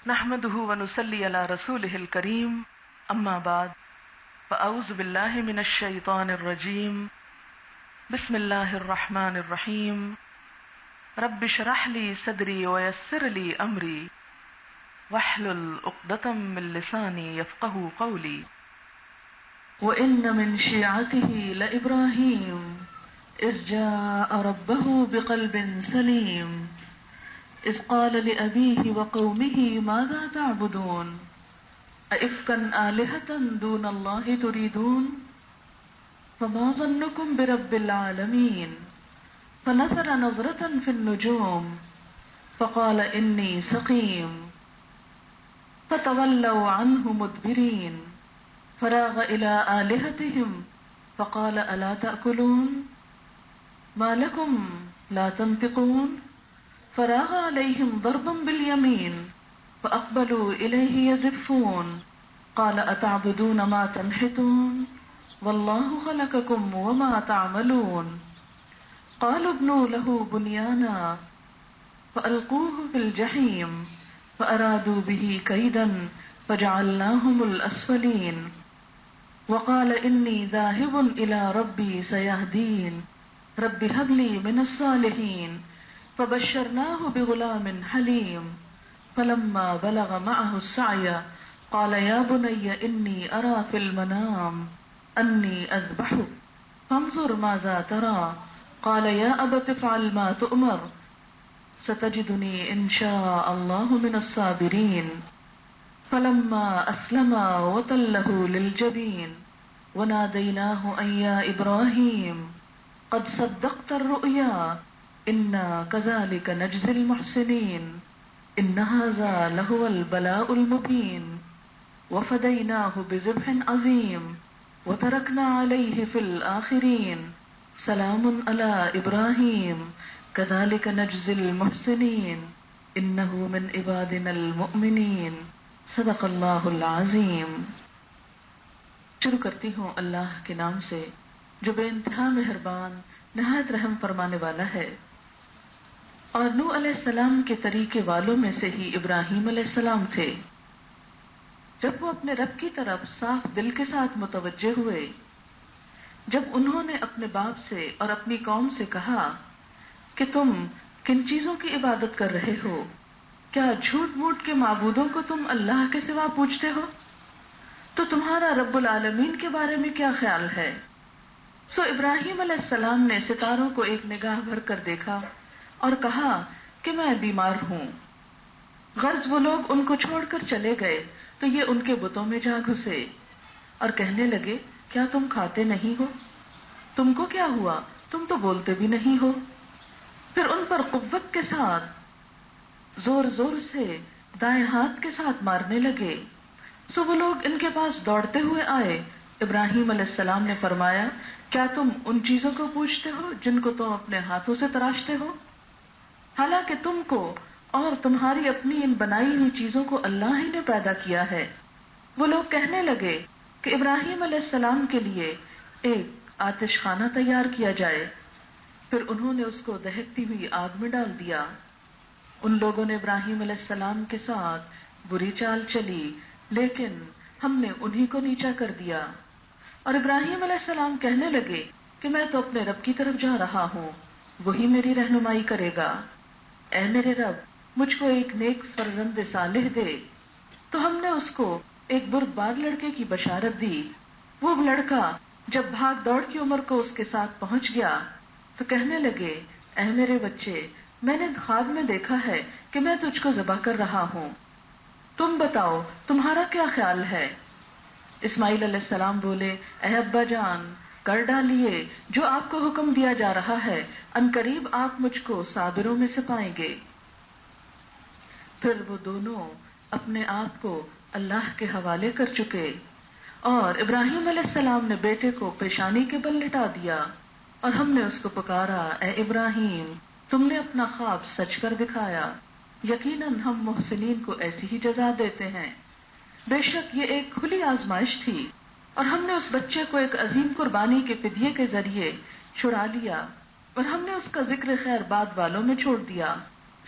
نحمده ونصلي على رسوله الكريم اما بعد فاعوذ بالله من الشيطان الرجيم بسم الله الرحمن الرحيم رب اشرح لي صدري ويسر لي امري واحلل عقدة من لساني يفقهوا قولي وان من شيعته لابراهيم اذ جاء ربه بقلب سليم اذ قال لأبيه وقومه ماذا تعبدون أئفكا آلهة دون الله تريدون فما ظنكم برب العالمين فنظر نظرة في النجوم فقال إني سقيم فتولوا عنه مدبرين فراغ إلى آلهتهم فقال ألا تأكلون ما لكم لا تنطقون فراغ عليهم ضربا باليمين فأقبلوا إليه يزفون قال أتعبدون ما تنحتون والله خلقكم وما تعملون قالوا ابنوا له بنيانا فألقوه في الجحيم فأرادوا به كيدا فجعلناهم الأسفلين وقال إني ذاهب إلى ربي سيهدين رب هب لي من الصالحين فبشرناه بغلام حليم فلما بلغ معه السعي قال يا بني إني أرى في المنام أني أذبحك فانظر ماذا ترى قال يا أبت افعل ما تؤمر ستجدني إن شاء الله من الصابرين فلما أسلما وتله للجبين وناديناه أن يا إبراهيم قد صدقت الرؤيا إنا كذلك نجزي المحسنين إن هذا لهو البلاء المبين وفديناه بذبح عظيم وتركنا عليه في الآخرين سلام على إبراهيم كذلك نجزي المحسنين إنه من عبادنا المؤمنين صدق اللہ العظیم۔ شروع کرتی ہوں اللہ کے نام سے جو بے انتہا مہربان نہایت رحم فرمانے والا ہے۔ اور نوح علیہ السلام کے طریقے والوں میں سے ہی ابراہیم علیہ السلام تھے۔ جب وہ اپنے رب کی طرف صاف دل کے ساتھ متوجہ ہوئے، جب انہوں نے اپنے باپ سے اور اپنی قوم سے کہا کہ تم کن چیزوں کی عبادت کر رہے ہو؟ کیا جھوٹ موٹ کے معبودوں کو تم اللہ کے سوا پوجتے ہو؟ تو تمہارا رب العالمین کے بارے میں کیا خیال ہے؟ سو ابراہیم علیہ السلام نے ستاروں کو ایک نگاہ بھر کر دیکھا اور کہا کہ میں بیمار ہوں۔ غرض وہ لوگ ان کو چھوڑ کر چلے گئے تو یہ ان کے بتوں میں جا گھسے اور کہنے لگے کیا تم کھاتے نہیں ہو؟ تم کو کیا ہوا؟ تم تو بولتے بھی نہیں ہو۔ پھر ان پر قوت کے ساتھ زور زور سے دائیں ہاتھ کے ساتھ مارنے لگے۔ سو وہ لوگ ان کے پاس دوڑتے ہوئے آئے۔ ابراہیم علیہ السلام نے فرمایا کیا تم ان چیزوں کو پوجتے ہو جن کو تم اپنے ہاتھوں سے تراشتے ہو؟ حالانکہ تم کو اور تمہاری اپنی ان بنائی ہوئی چیزوں کو اللہ ہی نے پیدا کیا ہے۔ وہ لوگ کہنے لگے کہ ابراہیم علیہ السلام کے لیے ایک آتش خانہ تیار کیا جائے۔ پھر انہوں نے اس کو دہکتی ہوئی آگ میں ڈال دیا۔ ان لوگوں نے ابراہیم علیہ السلام کے ساتھ بری چال چلی، لیکن ہم نے انہی کو نیچا کر دیا۔ اور ابراہیم علیہ السلام کہنے لگے کہ میں تو اپنے رب کی طرف جا رہا ہوں، وہی میری رہنمائی کرے گا۔ اے میرے رب، مجھ کو ایک نیک فرزند صالح دے۔ تو ہم نے اس کو ایک بردبار لڑکے کی بشارت دی۔ وہ لڑکا جب بھاگ دوڑ کی عمر کو اس کے ساتھ پہنچ گیا تو کہنے لگے اے میرے بچے، میں نے خواب میں دیکھا ہے کہ میں تجھ کو ذبح کر رہا ہوں، تم بتاؤ تمہارا کیا خیال ہے؟ اسماعیل علیہ السلام بولے اے ابا جان، کر ڈالیے جو آپ کو حکم دیا جا رہا ہے، عنقریب آپ مجھ کو صابروں میں سے پائیں گے۔ پھر وہ دونوں اپنے آپ کو اللہ کے حوالے کر چکے اور ابراہیم علیہ السلام نے بیٹے کو پیشانی کے بل لٹا دیا اور ہم نے اس کو پکارا اے ابراہیم، تم نے اپنا خواب سچ کر دکھایا، یقیناً ہم محسنین کو ایسی ہی جزا دیتے ہیں۔ بے شک یہ ایک کھلی آزمائش تھی اور ہم نے اس بچے کو ایک عظیم قربانی کے فدیے کے ذریعے چھڑا لیا اور ہم نے اس کا ذکر خیر بعد والوں میں چھوڑ دیا۔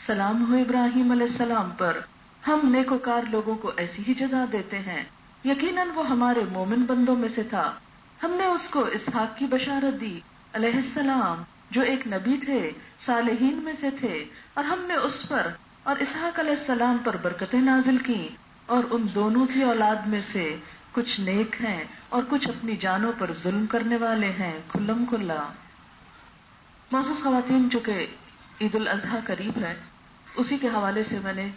سلام ہو ابراہیم علیہ السلام پر ہم نیکوکار لوگوں کو ایسی ہی جزا دیتے ہیں، یقیناً وہ ہمارے مومن بندوں میں سے تھا۔ ہم نے اس کو اسحاق کی بشارت دی علیہ السلام، جو ایک نبی تھے، صالحین میں سے تھے، اور ہم نے اس پر اور اسحاق علیہ السلام پر برکتیں نازل کی، اور ان دونوں کی اولاد میں سے کچھ نیک ہیں اور کچھ اپنی جانوں پر ظلم کرنے والے ہیں، کھلم کھلا۔ معزز خواتین، چونکہ عید الاضحیٰ قریب ہے، اسی کے حوالے سے میں نے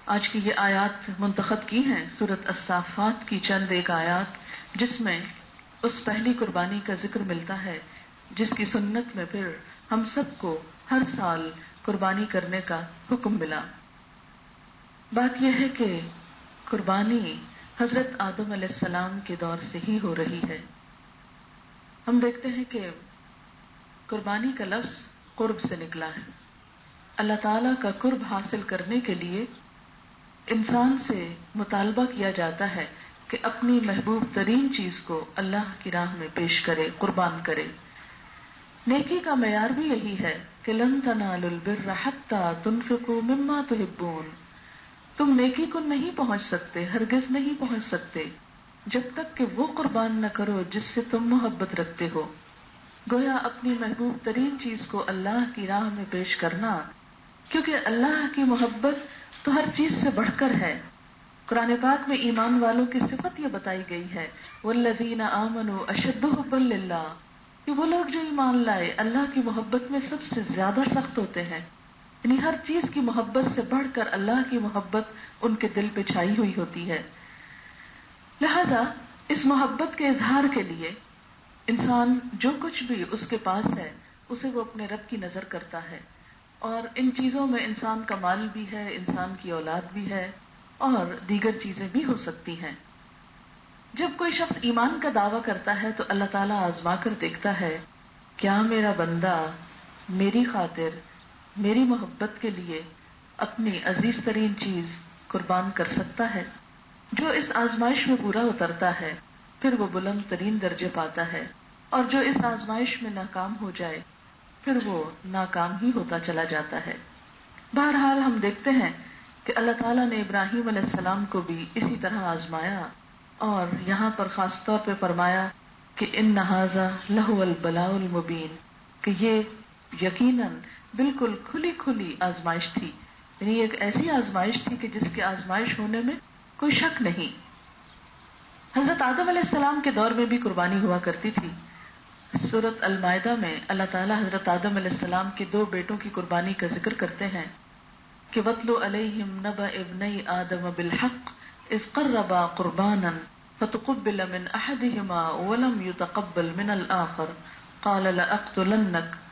آج کی یہ آیات منتخب کی ہیں، سورۃ الصافات کی چند ایک آیات، جس میں اس پہلی قربانی کا ذکر ملتا ہے جس کی سنت میں پھر ہم سب کو ہر سال قربانی کرنے کا حکم ملا۔ بات یہ ہے کہ قربانی حضرت آدم علیہ السلام کے دور سے ہی ہو رہی ہے۔ ہم دیکھتے ہیں کہ قربانی کا لفظ قرب سے نکلا ہے۔ اللہ تعالیٰ کا قرب حاصل کرنے کے لیے انسان سے مطالبہ کیا جاتا ہے کہ اپنی محبوب ترین چیز کو اللہ کی راہ میں پیش کرے، قربان کرے۔ نیکی کا معیار بھی یہی ہے کہ لن تنالوا البر حتی تنفقوا مما تحبون، تم نیکی کو نہیں پہنچ سکتے، ہرگز نہیں پہنچ سکتے جب تک کہ وہ قربان نہ کرو جس سے تم محبت رکھتے ہو۔ گویا اپنی محبوب ترین چیز کو اللہ کی راہ میں پیش کرنا، کیونکہ اللہ کی محبت تو ہر چیز سے بڑھ کر ہے۔ قرآن پاک میں ایمان والوں کی صفت یہ بتائی گئی ہے، والذین آمنوا اشد حبا للہ، کہ وہ لوگ جو ایمان لائے اللہ کی محبت میں سب سے زیادہ سخت ہوتے ہیں، یعنی ہر چیز کی محبت سے بڑھ کر اللہ کی محبت ان کے دل پہ چھائی ہوئی ہوتی ہے۔ لہذا اس محبت کے اظہار کے لیے انسان جو کچھ بھی اس کے پاس ہے اسے وہ اپنے رب کی نظر کرتا ہے، اور ان چیزوں میں انسان کا مال بھی ہے، انسان کی اولاد بھی ہے، اور دیگر چیزیں بھی ہو سکتی ہیں۔ جب کوئی شخص ایمان کا دعویٰ کرتا ہے تو اللہ تعالیٰ آزما کر دیکھتا ہے کیا میرا بندہ میری خاطر، میری محبت کے لیے اپنی عزیز ترین چیز قربان کر سکتا ہے۔ جو اس آزمائش میں پورا اترتا ہے پھر وہ بلند ترین درجے پاتا ہے، اور جو اس آزمائش میں ناکام ہو جائے پھر وہ ناکام ہی ہوتا چلا جاتا ہے۔ بہرحال ہم دیکھتے ہیں کہ اللہ تعالیٰ نے ابراہیم علیہ السلام کو بھی اسی طرح آزمایا، اور یہاں پر خاص طور پہ فرمایا کہ ان ھذا لہو البلاء المبین، کہ یہ یقیناً بالکل کھلی کھلی آزمائش تھی، یعنی ایک ایسی آزمائش تھی کہ جس کے آزمائش ہونے میں کوئی شک نہیں۔ حضرت آدم علیہ السلام کے دور میں بھی قربانی ہوا کرتی تھی۔ سورۃ المائدہ میں اللہ تعالیٰ حضرت آدم علیہ السلام کے 2 بیٹوں کی قربانی کا ذکر کرتے ہیں کہ وَاتْلُ عَلَيْهِمْ نَبَأَ ابْنَيْ آدَمَ بِالْحَقِّ إِذْ قَرَّبَا قُرْبَانًا فَتُقُبِّلَ مِنْ أَحَدِهِمَا وَلَمْ يُتَقَبَّلْ مِنَ الْآخَرِ قَالَ لَأَقْتُلَنَّكَ۔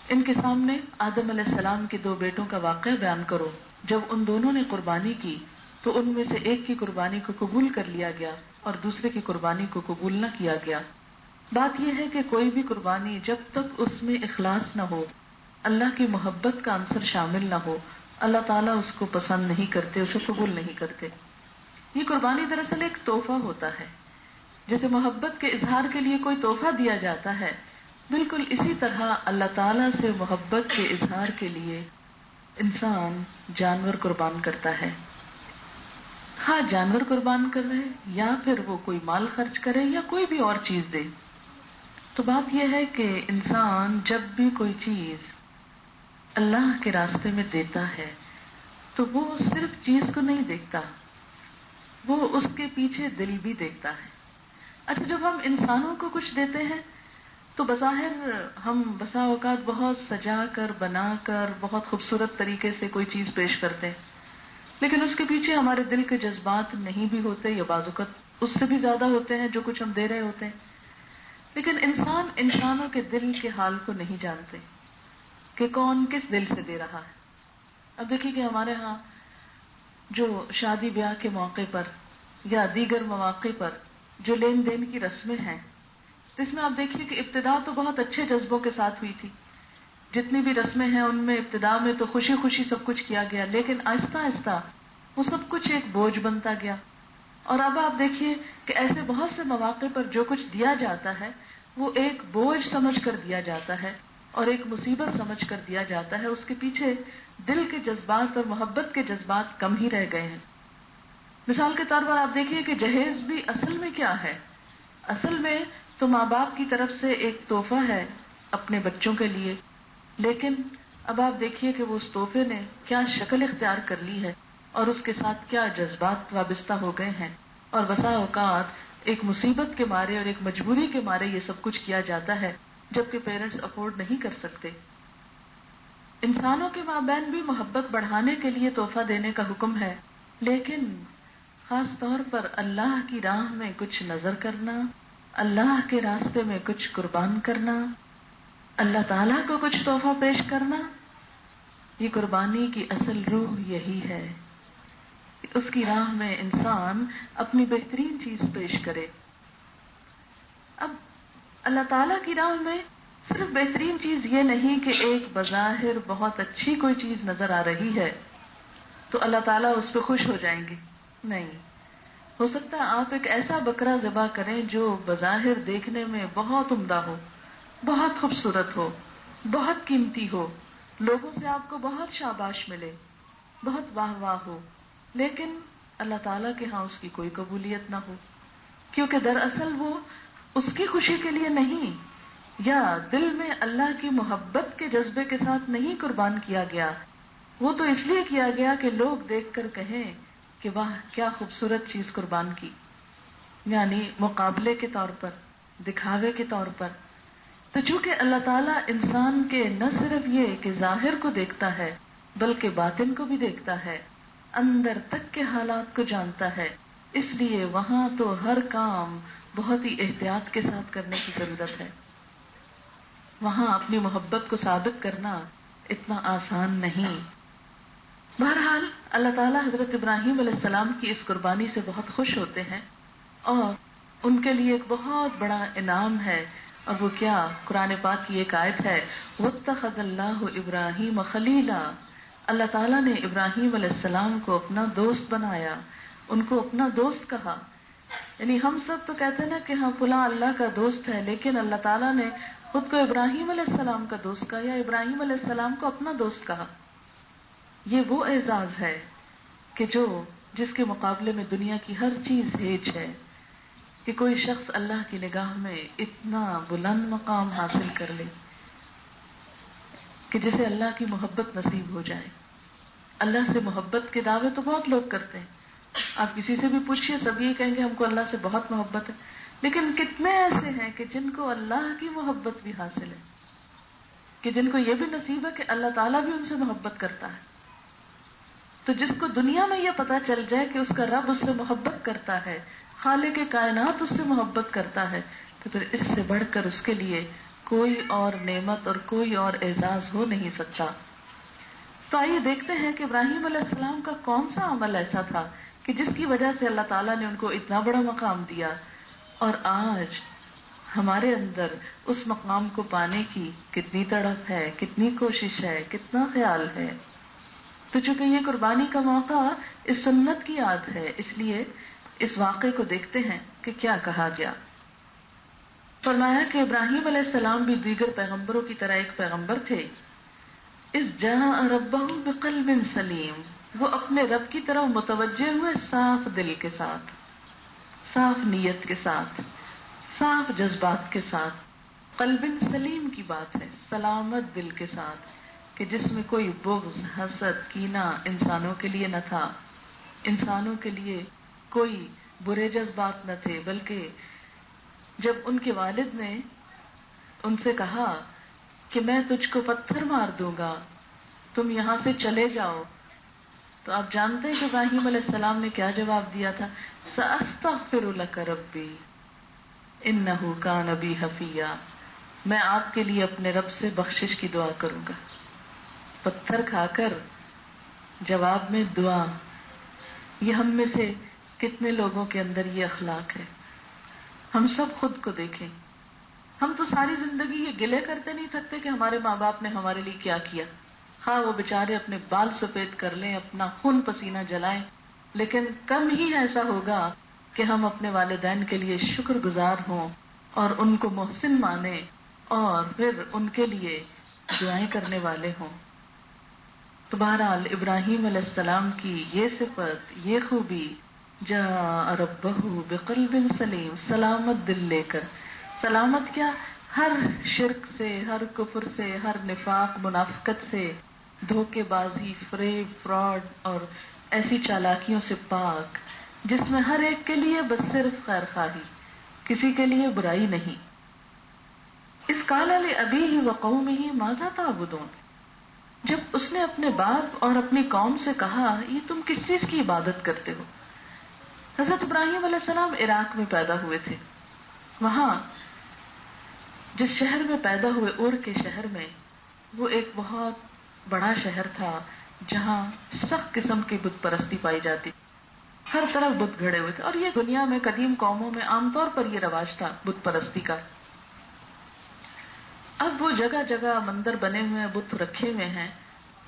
ان کے سامنے آدم علیہ السلام کے 2 بیٹوں کا واقعہ بیان کرو۔ جب ان دونوں نے قربانی کی تو ان میں سے ایک کی قربانی کو قبول کر لیا گیا اور دوسرے کی قربانی کو قبول نہ کیا گیا۔ بات یہ ہے کہ کوئی بھی قربانی جب تک اس میں اخلاص نہ ہو، اللہ کی محبت کا عنصر شامل نہ ہو، اللہ تعالیٰ اس کو پسند نہیں کرتے، اسے قبول نہیں کرتے۔ یہ قربانی دراصل ایک تحفہ ہوتا ہے، جیسے محبت کے اظہار کے لیے کوئی تحفہ دیا جاتا ہے، بالکل اسی طرح اللہ تعالیٰ سے محبت کے اظہار کے لیے انسان جانور قربان کرتا ہے۔ خواہ جانور قربان کر رہے یا پھر وہ کوئی مال خرچ کرے یا کوئی بھی اور چیز دے۔ تو بات یہ ہے کہ انسان جب بھی کوئی چیز اللہ کے راستے میں دیتا ہے تو وہ صرف چیز کو نہیں دیکھتا، وہ اس کے پیچھے دل بھی دیکھتا ہے۔ اچھا، جب ہم انسانوں کو کچھ دیتے ہیں تو بظاہر ہم بسا اوقات بہت سجا کر، بنا کر، بہت خوبصورت طریقے سے کوئی چیز پیش کرتے ہیں، لیکن اس کے پیچھے ہمارے دل کے جذبات نہیں بھی ہوتے، یا بعض اوقات اس سے بھی زیادہ ہوتے ہیں جو کچھ ہم دے رہے ہوتے ہیں۔ لیکن انسانوں کے دل کے حال کو نہیں جانتے کہ کون کس دل سے دے رہا ہے۔ اب دیکھیے کہ ہمارے ہاں جو شادی بیاہ کے موقع پر یا دیگر مواقع پر جو لین دین کی رسمیں ہیں، تو اس میں آپ دیکھیے کہ ابتدا تو بہت اچھے جذبوں کے ساتھ ہوئی تھی، جتنی بھی رسمیں ہیں ان میں ابتدا میں تو خوشی خوشی سب کچھ کیا گیا، لیکن آہستہ آہستہ وہ سب کچھ ایک بوجھ بنتا گیا۔ اور اب آپ دیکھیے کہ ایسے بہت سے مواقع پر جو کچھ دیا جاتا ہے وہ ایک بوجھ سمجھ کر دیا جاتا ہے اور ایک مصیبت سمجھ کر دیا جاتا ہے، اس کے پیچھے دل کے جذبات اور محبت کے جذبات کم ہی رہ گئے ہیں۔ مثال کے طور پر آپ دیکھیے کہ جہیز بھی اصل میں کیا ہے؟ اصل میں تو ماں باپ کی طرف سے ایک تحفہ ہے اپنے بچوں کے لیے، لیکن اب آپ دیکھیے کہ وہ اس تحفے نے کیا شکل اختیار کر لی ہے اور اس کے ساتھ کیا جذبات وابستہ ہو گئے ہیں، اور بسا اوقات ایک مصیبت کے مارے اور ایک مجبوری کے مارے یہ سب کچھ کیا جاتا ہے، جبکہ پیرنٹس افورڈ نہیں کر سکتے۔ انسانوں کے مابین بھی محبت بڑھانے کے لیے تحفہ دینے کا حکم ہے، لیکن خاص طور پر اللہ کی راہ میں کچھ نظر کرنا، اللہ کے راستے میں کچھ قربان کرنا، اللہ تعالیٰ کو کچھ تحفہ پیش کرنا، یہ قربانی کی اصل روح یہی ہے کہ اس کی راہ میں انسان اپنی بہترین چیز پیش کرے۔ اب اللہ تعالیٰ کی راہ میں صرف بہترین چیز یہ نہیں کہ ایک بظاہر بہت اچھی کوئی چیز نظر آ رہی ہے تو اللہ تعالیٰ اس پہ خوش ہو جائیں گے، نہیں۔ ہو سکتا ہے آپ ایک ایسا بکرا ذبح کریں جو بظاہر دیکھنے میں بہت عمدہ ہو، بہت خوبصورت ہو، بہت قیمتی ہو، لوگوں سے آپ کو بہت شاباش ملے، بہت واہ واہ ہو، لیکن اللہ تعالیٰ کے ہاں اس کی کوئی قبولیت نہ ہو، کیونکہ دراصل وہ اس کی خوشی کے لیے نہیں، یا دل میں اللہ کی محبت کے جذبے کے ساتھ نہیں قربان کیا گیا، وہ تو اس لیے کیا گیا کہ لوگ دیکھ کر کہیں کہ واہ کیا خوبصورت چیز قربان کی، یعنی مقابلے کے طور پر، دکھاوے کے طور پر۔ تو چونکہ اللہ تعالیٰ انسان کے نہ صرف یہ کہ ظاہر کو دیکھتا ہے بلکہ باطن کو بھی دیکھتا ہے، اندر تک کے حالات کو جانتا ہے، اس لیے وہاں تو ہر کام بہت ہی احتیاط کے ساتھ کرنے کی ضرورت ہے۔ وہاں اپنی محبت کو ثابت کرنا اتنا آسان نہیں۔ بہرحال اللہ تعالیٰ حضرت ابراہیم علیہ السلام کی اس قربانی سے بہت خوش ہوتے ہیں، اور ان کے لیے ایک بہت بڑا انعام ہے، اور وہ کیا؟ قرآن پاک کی ایک آیت ہے، وَاتَّخَذَ اللَّهُ إِبْرَاهِيمَ خَلِيلًا، اللہ تعالیٰ نے ابراہیم علیہ السلام کو اپنا دوست بنایا، ان کو اپنا دوست کہا۔ یعنی ہم سب تو کہتے ہیں نا کہ ہاں فلاں اللہ کا دوست ہے، لیکن اللہ تعالیٰ نے خود کو ابراہیم علیہ السلام کا دوست کہا، یا ابراہیم علیہ السلام کو اپنا دوست کہا۔ یہ وہ اعزاز ہے کہ جس کے مقابلے میں دنیا کی ہر چیز ہیج ہے، کہ کوئی شخص اللہ کی نگاہ میں اتنا بلند مقام حاصل کر لے کہ جسے اللہ کی محبت نصیب ہو جائے۔ اللہ سے محبت کے دعوے تو بہت لوگ کرتے ہیں، آپ کسی سے بھی پوچھئے سب یہ کہیں گے ہم کو اللہ سے بہت محبت ہے، لیکن کتنے ایسے ہیں کہ جن کو اللہ کی محبت بھی حاصل ہے، کہ جن کو یہ بھی نصیب ہے کہ اللہ تعالیٰ بھی ان سے محبت کرتا ہے۔ تو جس کو دنیا میں یہ پتا چل جائے کہ اس کا رب اس سے محبت کرتا ہے، خالق کائنات اس سے محبت کرتا ہے، تو پھر اس سے بڑھ کر اس کے لیے کوئی اور نعمت اور کوئی اور اعزاز ہو نہیں سکتا۔ تو آئیے دیکھتے ہیں کہ ابراہیم علیہ السلام کا کون سا عمل ایسا تھا کہ جس کی وجہ سے اللہ تعالیٰ نے ان کو اتنا بڑا مقام دیا، اور آج ہمارے اندر اس مقام کو پانے کی کتنی تڑپ ہے، کتنی کوشش ہے، کتنا خیال ہے۔ تو چونکہ یہ قربانی کا موقع اس سنت کی یاد ہے، اس لیے اس واقعے کو دیکھتے ہیں کہ کیا کہا گیا۔ فرمایا کہ ابراہیم علیہ السلام بھی دیگر پیغمبروں کی طرح ایک پیغمبر تھے۔ اذ جاء ربہ بقلب سلیم، وہ اپنے رب کی طرف متوجہ ہوئے صاف دل کے ساتھ، صاف نیت کے ساتھ، صاف جذبات کے ساتھ۔ قلب سلیم کی بات ہے، سلامت دل کے ساتھ، کہ جس میں کوئی بغض، حسد، کینہ انسانوں کے لیے نہ تھا، انسانوں کے لیے کوئی برے جذبات نہ تھے، بلکہ جب ان کے والد نے ان سے کہا کہ میں تجھ کو پتھر مار دوں گا، تم یہاں سے چلے جاؤ، تو آپ جانتے ہیں کہ ابراہیم علیہ السلام نے کیا جواب دیا تھا؟ سأستغفر لک ربی انہ کان بی حفیا، میں آپ کے لیے اپنے رب سے بخشش کی دعا کروں گا۔ پتھر کھا کر جواب میں دعا، یہ ہم میں سے کتنے لوگوں کے اندر یہ اخلاق ہے؟ ہم سب خود کو دیکھیں، ہم تو ساری زندگی یہ گلے کرتے نہیں تھکتے کہ ہمارے ماں باپ نے ہمارے لیے کیا کیا، خواہ وہ بےچارے اپنے بال سفید کر لیں، اپنا خون پسینہ جلائیں، لیکن کم ہی ایسا ہوگا کہ ہم اپنے والدین کے لیے شکر گزار ہوں اور ان کو محسن مانیں اور پھر ان کے لیے دعائیں کرنے والے ہوں۔ تو بہرحال ابراہیم علیہ السلام کی یہ صفت، یہ خوبی، جاء ربہ بقلب سلیم، سلامت دل لے کر. سلامت کیا؟ ہر شرک سے، ہر کفر سے، ہر نفاق منافقت سے، دھوکے بازی، فریب، فراڈ اور ایسی چالاکیوں سے پاک جس میں ہر ایک کے لیے بس صرف خیر خواہی، کسی کے لیے برائی نہیں. اس قال لأبیہ وقومہ ماذا تعبدون، جب اس نے اپنے باپ اور اپنی قوم سے کہا یہ تم کس چیز کی عبادت کرتے ہو. حضرت ابراہیم علیہ السلام عراق میں پیدا ہوئے تھے. وہاں جس شہر میں پیدا ہوئے، اور کے شہر میں، وہ ایک بہت بڑا شہر تھا جہاں سخت قسم کی بت پرستی پائی جاتی، ہر طرف بت گھڑے ہوئے تھے. اور یہ دنیا میں قدیم قوموں میں عام طور پر یہ رواج تھا بت پرستی کا. اب وہ جگہ جگہ مندر بنے ہوئے ہیں، بت رکھے ہوئے ہیں.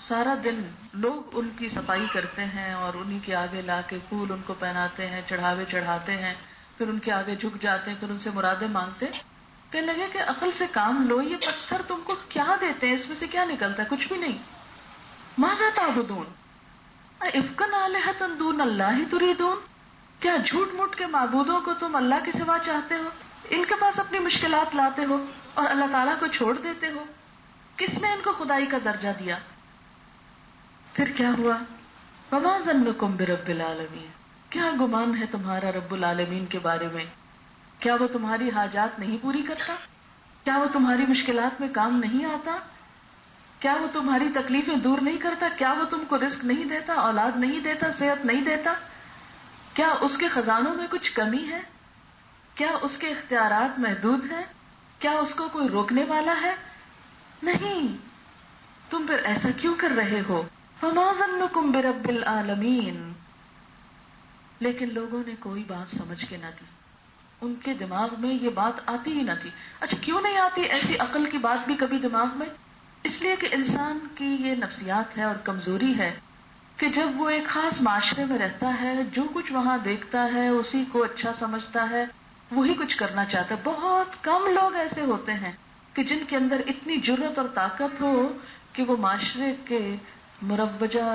سارا دن لوگ ان کی صفائی کرتے ہیں اور انہی کے آگے لا کے پھول ان کو پہناتے ہیں، چڑھاوے چڑھاتے ہیں، پھر ان کے آگے جھک جاتے ہیں، پھر ان سے مرادیں مانگتے. کہ لگے کہ عقل سے کام لو، یہ پتھر تم کو کیا دیتے ہیں، اس میں سے کیا نکلتا ہے؟ کچھ بھی نہیں. ماذا تعبدون افکن آلہۃ دون اللہ تریدون، کیا جھوٹ موٹ کے معبودوں کو تم اللہ کے سوا چاہتے ہو؟ ان کے پاس اپنی مشکلات لاتے ہو اور اللہ تعالیٰ کو چھوڑ دیتے ہو. کس نے ان کو خدائی کا درجہ دیا؟ پھر کیا ہوا؟ وما ظنکم برب العالمین، کیا گمان ہے تمہارا رب العالمین کے بارے میں؟ کیا وہ تمہاری حاجات نہیں پوری کرتا؟ کیا وہ تمہاری مشکلات میں کام نہیں آتا؟ کیا وہ تمہاری تکلیفیں دور نہیں کرتا؟ کیا وہ تم کو رزق نہیں دیتا، اولاد نہیں دیتا، صحت نہیں دیتا؟ کیا اس کے خزانوں میں کچھ کمی ہے؟ کیا اس کے اختیارات محدود ہیں؟ کیا اس کو کوئی روکنے والا ہے؟ نہیں. تم پھر ایسا کیوں کر رہے ہو؟ فما ظنکم برب العالمین. لیکن لوگوں نے کوئی بات سمجھ کے نہ دی، ان کے دماغ میں یہ بات آتی ہی نہ تھی. اچھا کیوں نہیں آتی ایسی عقل کی بات بھی کبھی دماغ میں؟ اس لیے کہ انسان کی یہ نفسیات ہے اور کمزوری ہے کہ جب وہ ایک خاص معاشرے میں رہتا ہے، جو کچھ وہاں دیکھتا ہے اسی کو اچھا سمجھتا ہے، وہی کچھ کرنا چاہتا ہے. بہت کم لوگ ایسے ہوتے ہیں کہ جن کے اندر اتنی جرأت اور طاقت ہو کہ وہ معاشرے کے مروجہ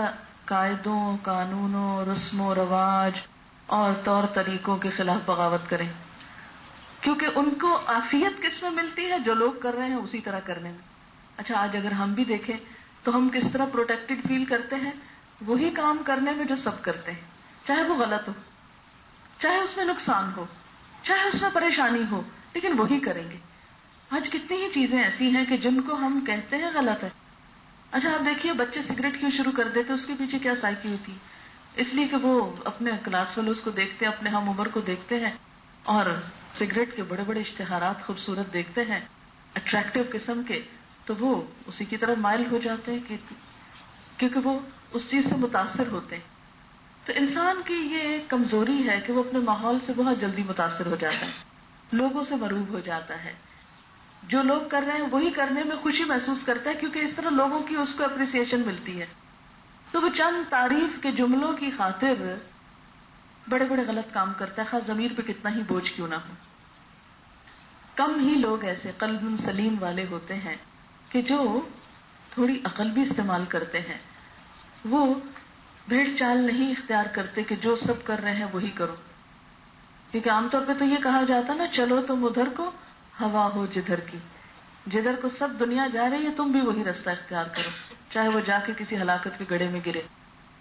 قاعدوں، قانونوں، رسم و رواج اور طور طریقوں کے خلاف بغاوت کریں. کیونکہ ان کو عافیت کس میں ملتی ہے؟ جو لوگ کر رہے ہیں اسی طرح کرنے میں. اچھا آج اگر ہم بھی دیکھیں تو ہم کس طرح پروٹیکٹڈ فیل کرتے ہیں وہی کام کرنے میں جو سب کرتے ہیں، چاہے وہ غلط ہو، چاہے اس میں نقصان ہو، چاہے اس میں پریشانی ہو، لیکن وہی کریں گے. آج کتنی ہی چیزیں ایسی ہیں کہ جن کو ہم کہتے ہیں غلط ہے. اچھا آپ دیکھیے بچے سگریٹ کیوں شروع کر دیتے، اس کے پیچھے کیا سائیکی ہوتی ہے؟ اس لیے کہ وہ اپنے کلاس فیلوز کو دیکھتے ہیں، اپنے ہم عمر کو دیکھتے ہیں اور سگریٹ کے بڑے بڑے اشتہارات خوبصورت دیکھتے ہیں اٹریکٹیو قسم کے، تو وہ اسی کی طرف مائل ہو جاتے ہیں کیونکہ وہ اس چیز سے متاثر ہوتے ہیں. تو انسان کی یہ کمزوری ہے کہ وہ اپنے ماحول سے بہت جلدی متاثر ہو جاتا ہے، لوگوں سے مرعوب ہو جاتا ہے. جو لوگ کر رہے ہیں وہی کرنے میں خوشی محسوس کرتا ہے کیونکہ اس طرح لوگوں کی اس کو اپریسیشن ملتی ہے. تو وہ چند تعریف کے جملوں کی خاطر بڑے بڑے غلط کام کرتا ہے، خاص ضمیر پہ کتنا ہی بوجھ کیوں نہ ہو. کم ہی لوگ ایسے قلب سلیم والے ہوتے ہیں کہ جو تھوڑی عقل بھی استعمال کرتے ہیں. وہ بھیڑ چال نہیں اختیار کرتے کہ جو سب کر رہے ہیں وہی کرو. کیونکہ عام طور پہ تو یہ کہا جاتا نا، چلو تم ادھر کو ہوا ہو جدھر کی، جدھر کو سب دنیا جا رہی ہے تم بھی وہی رستہ اختیار کرو، چاہے وہ جا کے کسی ہلاکت کے گڑھے میں گرے.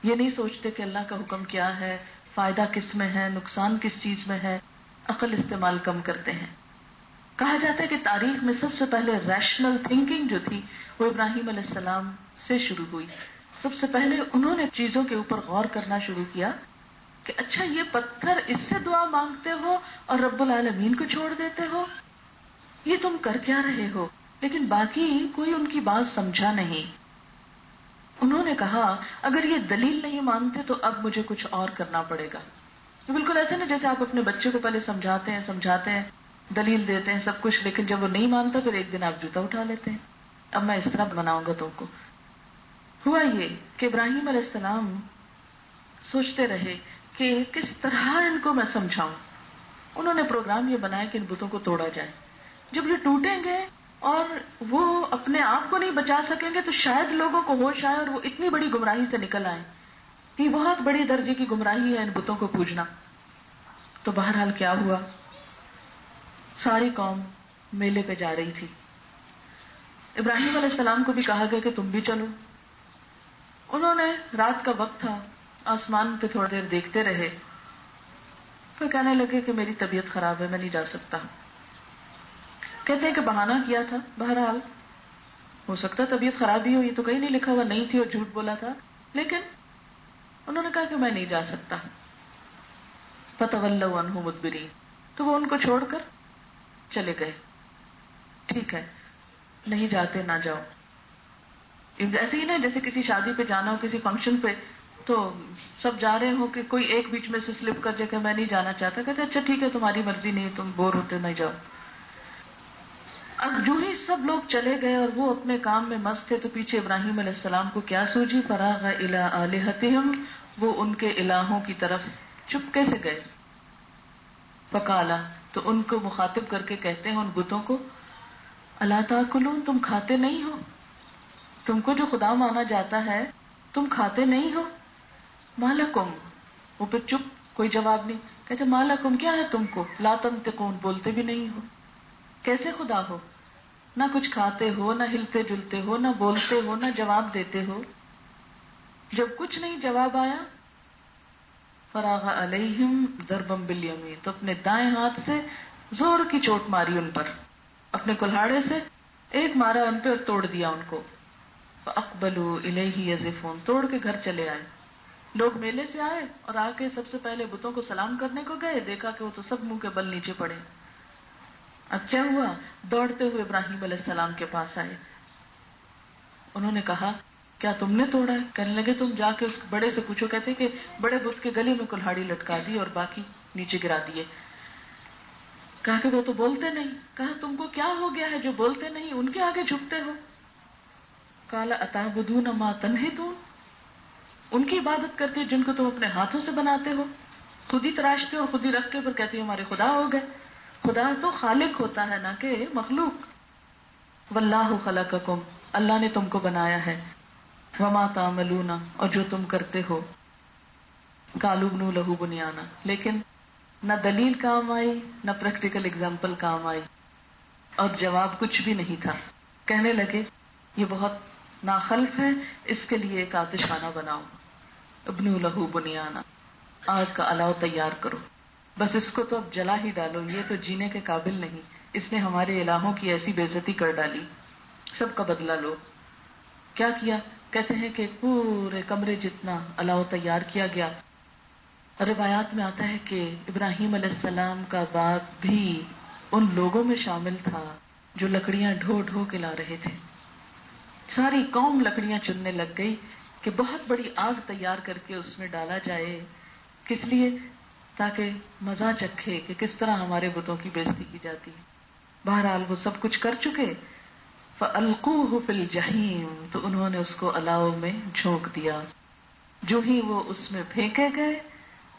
یہ نہیں سوچتے کہ اللہ کا حکم کیا ہے، فائدہ کس میں ہے، نقصان کس چیز میں ہے. عقل استعمال کم کرتے ہیں. کہا جاتا ہے کہ تاریخ میں سب سے پہلے ریشنل تھنکنگ جو تھی وہ ابراہیم علیہ السلام سے شروع ہوئی. سب سے پہلے انہوں نے چیزوں کے اوپر غور کرنا شروع کیا کہ اچھا یہ پتھر اس سے دعا مانگتے ہو اور رب العالمین کو چھوڑ دیتے ہو، یہ تم کر کیا رہے ہو؟ لیکن باقی کوئی ان کی بات سمجھا نہیں. انہوں نے کہا اگر یہ دلیل نہیں مانتے تو اب مجھے کچھ اور کرنا پڑے گا. بالکل ایسے نا جیسے آپ اپنے بچے کو پہلے سمجھاتے ہیں دلیل دیتے ہیں سب کچھ، لیکن جب وہ نہیں مانتا پھر ایک دن آپ جوتا اٹھا لیتے ہیں، اب میں اس طرح بناؤں گا تم کو. ہوا یہ کہ ابراہیم علیہ السلام سوچتے رہے کہ کس طرح ان کو میں سمجھاؤں. انہوں نے پروگرام یہ بنایا کہ ان بتوں کو توڑا جائے. جب یہ ٹوٹیں گے اور وہ اپنے آپ کو نہیں بچا سکیں گے تو شاید لوگوں کو ہوش آئے اور وہ اتنی بڑی گمراہی سے نکل آئے. یہ بہت بڑی درجے کی گمراہی ہے ان بتوں کو پوجنا. تو بہرحال کیا ہوا، ساری قوم میلے پہ جا رہی تھی. ابراہیم علیہ السلام کو بھی کہا گیا کہ تم بھی چلو. انہوں نے، رات کا وقت تھا، آسمان پہ تھوڑی دیر دیکھتے رہے، پھر کہنے لگے کہ میری طبیعت خراب ہے، میں نہیں جا سکتا. کہتے ہیں کہ بہانہ کیا تھا، بہرحال ہو سکتا ہے طبیعت خراب ہی ہو، یہ تو کہیں نہیں لکھا ہوا نہیں تھی اور جھوٹ بولا تھا، لیکن انہوں نے کہا کہ میں نہیں جا سکتا. فَتَوَلَّوْا عَنْهُ مُدْبِرِينَ، تو وہ ان کو چھوڑ کر چلے گئے. ٹھیک ہے، نہیں جاتے نہ جاؤ. ایسے ہی نا جیسے کسی شادی پہ جانا ہو، کسی فنکشن پہ، تو سب جا رہے ہو کہ کوئی ایک بیچ میں سے سلپ کر جائے کہ میں نہیں جانا چاہتا، کہتے اچھا ٹھیک ہے تمہاری مرضی، نہیں تم بور ہوتے نہیں جاؤ. اب جو ہی سب لوگ چلے گئے اور وہ اپنے کام میں مست تھے تو پیچھے ابراہیم علیہ السلام کو کیا سوجی، فراغ الی آلہتہم، وہ ان کے الہوں کی طرف چپکے سے گئے. فقالا، تو ان کو مخاطب کر کے کہتے ہیں ان بتوں کو، الا تاکلون، تم کھاتے نہیں ہو؟ تم کو جو خدا مانا جاتا ہے تم کھاتے نہیں ہو؟ مالکم، وہ پھر چپ، کوئی جواب نہیں. کہتے مالکم، کیا ہے تم کو، لا تنطقون، بولتے بھی نہیں ہو، کیسے خدا ہو، نہ کچھ کھاتے ہو، نہ ہلتے جلتے ہو، نہ بولتے ہو، نہ جواب دیتے ہو. جب کچھ نہیں جواب آیا، فراغ علیہم ضربا بالیمین، تو اپنے دائیں ہاتھ سے زور کی چوٹ ماری ان پر، اپنے کلہاڑے سے ایک مارا ان پہ اور توڑ دیا ان کو. فاقبلوا الیہ یزفون، توڑ کے گھر چلے آئے. لوگ میلے سے آئے اور آ کے سب سے پہلے بتوں کو سلام کرنے کو گئے، دیکھا کہ وہ تو سب منہ کے بل نیچے پڑے. اب کیا ہوا، دوڑتے ہوئے ابراہیم علیہ السلام کے پاس آئے. انہوں نے کہا کیا تم نے توڑا ہے؟ کہنے لگے تم جا کے اس بڑے سے پوچھو. کہتے کہ بڑے بت کے گلے میں کلہاڑی لٹکا دی اور باقی نیچے گرا دیے. کہا کہ وہ تو بولتے نہیں. کہا تم کو کیا ہو گیا ہے جو بولتے نہیں، ان کے آگے جھکتے ہو؟ قال اتعبدون ما تنحتون، ان کی عبادت کرتے جن کو تم اپنے ہاتھوں سے بناتے ہو، خود ہی تراشتے ہو، خود ہی رکھ کے پھر کہتے ہمارے خدا ہو گئے. خدا تو خالق ہوتا ہے نہ کہ مخلوق. واللہ خلقکم، اللہ نے تم کو بنایا ہے. وما تعملون، اور جو تم کرتے ہو. قالوا ابنوا لہ بنیانا، لیکن نہ دلیل کام آئی نہ پریکٹیکل اگزامپل کام آئی اور جواب کچھ بھی نہیں تھا. کہنے لگے یہ بہت ناخلف ہے، اس کے لیے ایک آتش خانہ بناؤ. ابنوا لہ بنیانا، آگ کا الاؤ تیار کرو، بس اس کو تو اب جلا ہی ڈالو، یہ تو جینے کے قابل نہیں، اس نے ہمارے الہوں کی ایسی بے عزتی کر ڈالی، سب کا بدلہ لو. کیا کیا؟ کہتے ہیں کہ پورے کمرے جتنا الاؤ تیار کیا گیا. روایات میں آتا ہے کہ ابراہیم علیہ السلام کا باپ بھی ان لوگوں میں شامل تھا جو لکڑیاں ڈھو ڈھو کے لا رہے تھے. ساری قوم لکڑیاں چننے لگ گئی کہ بہت بڑی آگ تیار کر کے اس میں ڈالا جائے. کس لیے؟ تاکہ مزہ چکھے کہ کس طرح ہمارے بتوں کی بے عزتی کی جاتی ہے. بہرحال وہ سب کچھ کر چکے. فَأَلْقُوهُ فِي الْجَحِيمِ، تو انہوں نے اس کو الاؤ میں جھونک دیا. جو ہی وہ اس میں پھینکے گئے،